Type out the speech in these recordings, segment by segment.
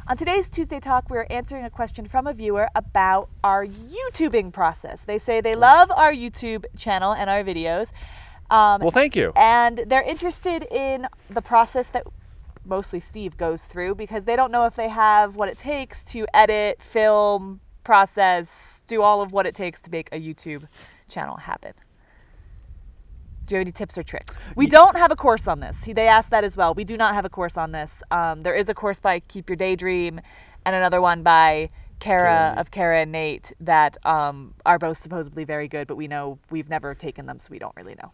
On today's Tuesday Talk, we're answering a question from a viewer about our YouTubing process. They say they love our YouTube channel and our videos. Well, thank you. And they're interested in the process that mostly Steve goes through because they don't know if they have what it takes to edit, film, process, do all of what it takes to make a YouTube channel happen. Do you have any tips or tricks? We don't have a course on this. They asked that as well. We do not have a course on this. There is a course by Keep Your Daydream and another one by Kara and Nate that are both supposedly very good, but we know we've never taken them, so we don't really know.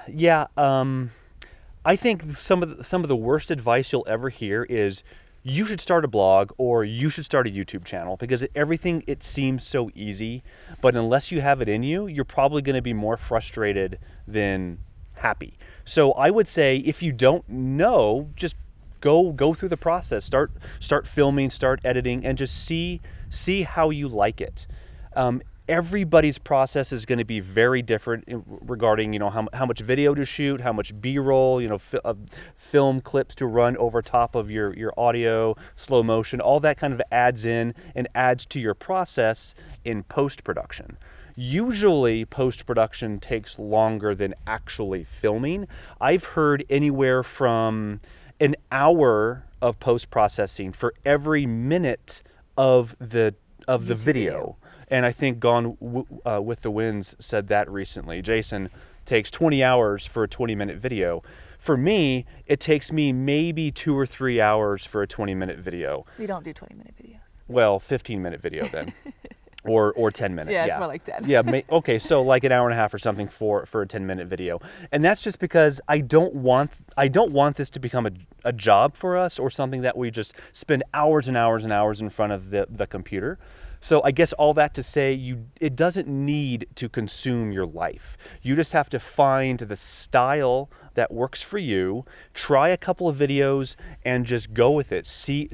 Yeah, I think some of the worst advice you'll ever hear is you should start a blog or you should start a YouTube channel because everything, it seems so easy, but unless you have it in you, you're probably going to be more frustrated than happy. So I would say if you don't know, just go through the process, start filming, start editing, and just see how you like it. Everybody's process is going to be very different regarding, how much video to shoot, how much B-roll, film clips to run over top of your audio, slow motion, all that kind of adds in and adds to your process in post-production. Usually post-production takes longer than actually filming. I've heard anywhere from an hour of post-processing for every minute of the video. And I think Gone with the Winds said that recently. Jason takes 20 hours for a 20-minute video. For me, it takes me maybe 2 or 3 hours for a 20-minute video. We don't do 20-minute videos. Well, 15-minute video then. or 10 minutes. Yeah, it's more like 10. Yeah, okay, so like an hour and a half or something for a 10-minute video. And that's just because I don't want this to become a job for us or something that we just spend hours and hours and hours in front of the computer. So I guess all that to say, it doesn't need to consume your life. You just have to find the style that works for you, try a couple of videos, and just go with it. See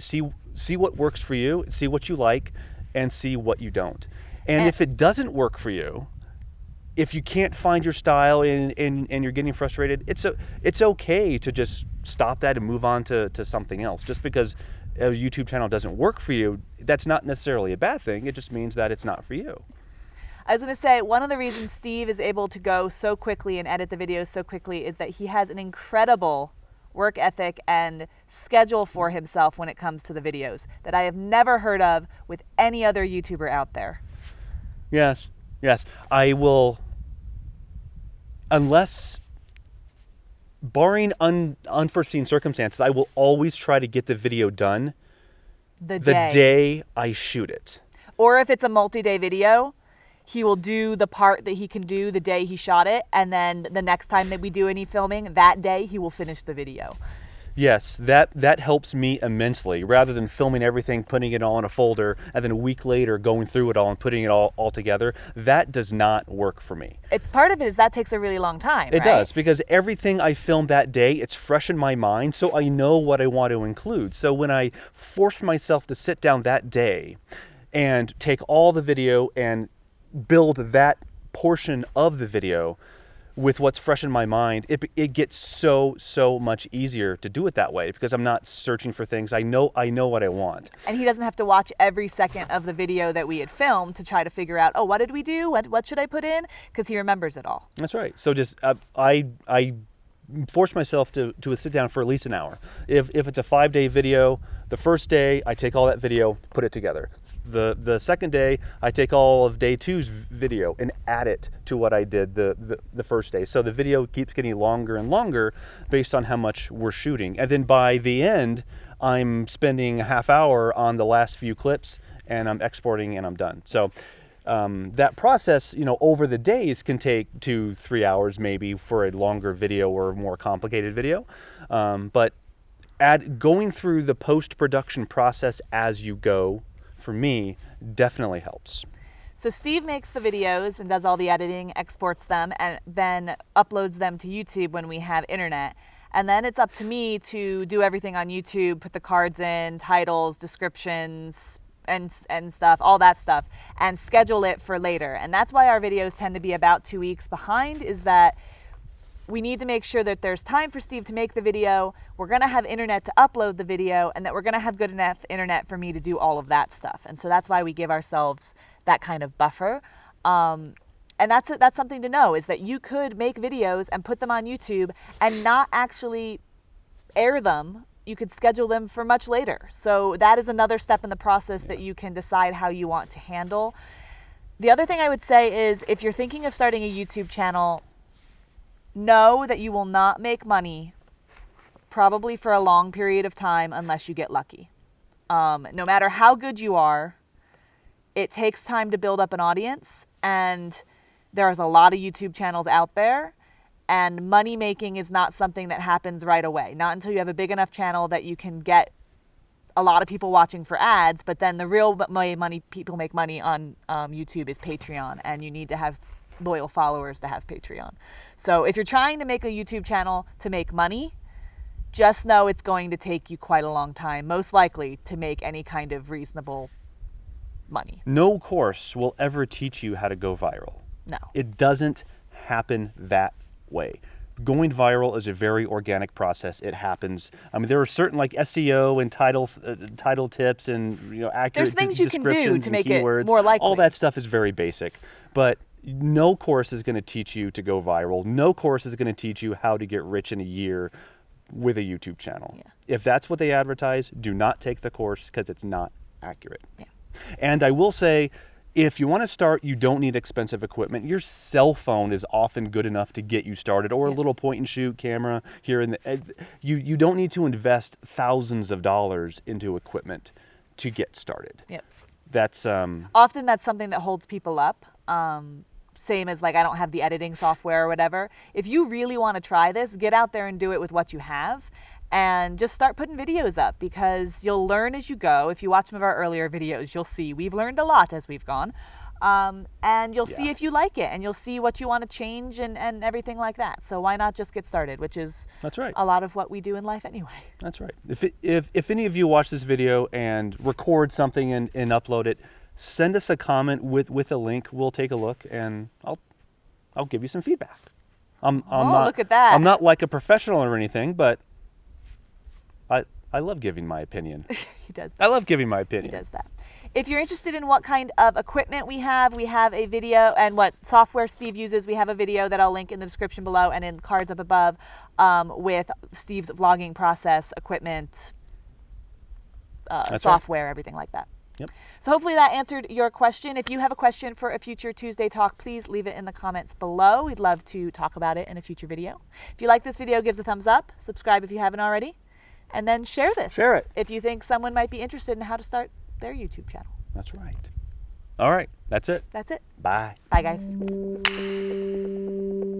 what works for you, see what you like, and see what you don't. And if it doesn't work for you, if you can't find your style and you're getting frustrated, it's okay to just stop that and move on to something else. Just because a YouTube channel doesn't work for you, that's not necessarily a bad thing. It just means that it's not for you. I was going to say, one of the reasons Steve is able to go so quickly and edit the videos so quickly is that he has an incredible work ethic and schedule for himself when it comes to the videos that I have never heard of with any other YouTuber out there. Yes. I will, unless barring unforeseen circumstances, I will always try to get the video done the day I shoot it. Or if it's a multi-day video, he will do the part that he can do the day he shot it, and then the next time that we do any filming, that day he will finish the video. Yes, that helps me immensely. Rather than filming everything, putting it all in a folder, and then a week later going through it all and putting it all together, that does not work for me. It's part of it is that takes a really long time, It does, because everything I filmed that day, it's fresh in my mind, so I know what I want to include. So when I force myself to sit down that day and take all the video and build that portion of the video with what's fresh in my mind, it gets so much easier to do it that way because I'm not searching for things. I know what I want. And he doesn't have to watch every second of the video that we had filmed to try to figure out, what did we do? What should I put in? Because he remembers it all. That's right. So just I force myself to sit down for at least an hour. If it's a 5-day video, the first day I take all that video, put it together. The second day I take all of day 2's video and add it to what I did the first day. So the video keeps getting longer and longer based on how much we're shooting. And then by the end, I'm spending a half hour on the last few clips and I'm exporting and I'm done. So that process, over the days can take 2-3 hours maybe for a longer video or a more complicated video. But going through the post-production process as you go, for me, definitely helps. So Steve makes the videos and does all the editing, exports them, and then uploads them to YouTube when we have internet. And then it's up to me to do everything on YouTube, put the cards in, titles, descriptions, and stuff, all that stuff, and schedule it for later. And that's why our videos tend to be about 2 weeks behind, is that we need to make sure that there's time for Steve to make the video, we're going to have internet to upload the video, and that we're going to have good enough internet for me to do all of that stuff. And so that's why we give ourselves that kind of buffer. And that's something to know, is that you could make videos and put them on YouTube and not actually air them. You could schedule them for much later. So that is another step in the process that you can decide how you want to handle. The other thing I would say is, if you're thinking of starting a YouTube channel, know that you will not make money probably for a long period of time unless you get lucky. No matter how good you are, it takes time to build up an audience, and there's a lot of YouTube channels out there, and money making is not something that happens right away. Not until you have a big enough channel that you can get a lot of people watching for ads, but then the real way people make money on YouTube is Patreon, and you need to have loyal followers to have Patreon. So if you're trying to make a YouTube channel to make money, just know it's going to take you quite a long time, most likely, to make any kind of reasonable money. No course will ever teach you how to go viral. No. It doesn't happen that way. Going viral is a very organic process. It happens. I mean, there are certain like SEO and title tips and accurate There's things you can do descriptions to and make keywords. it more likely. All that stuff is very basic, but no course is going to teach you to go viral. No course is going to teach you how to get rich in a year with a YouTube channel. Yeah. If that's what they advertise, do not take the course, because it's not accurate. Yeah. And I will say, if you want to start, you don't need expensive equipment. Your cell phone is often good enough to get you started, or a little point and shoot camera here and there. You don't need to invest thousands of dollars into equipment to get started. Yep. That's often that's something that holds people up. Same as like, I don't have the editing software or whatever. If you really want to try this, get out there and do it with what you have. And just start putting videos up, because you'll learn as you go. If you watch some of our earlier videos, you'll see we've learned a lot as we've gone. And you'll see if you like it, and you'll see what you want to change and everything like that. So why not just get started, which is That's right. a lot of what we do in life anyway. That's right. If any of you watch this video and record something and upload it, send us a comment with a link. We'll take a look, and I'll give you some feedback. I'm not, look at that. I'm not like a professional or anything, but I love giving my opinion. He does that. I love giving my opinion. He does that. If you're interested in what kind of equipment we have a video, and what software Steve uses, we have a video that I'll link in the description below and in cards up above, with Steve's vlogging process, equipment, software, everything like that. Yep. So hopefully that answered your question. If you have a question for a future Tuesday talk, please leave it in the comments below. We'd love to talk about it in a future video. If you like this video, give us a thumbs up, subscribe if you haven't already, and then share this. Share it. If you think someone might be interested in how to start their YouTube channel. That's right. All right. That's it. That's it. Bye. Bye, guys.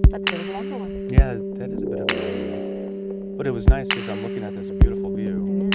That's a bit of a longer one. Yeah, that is a bit of a, but it was nice because I'm looking at this beautiful view. It is.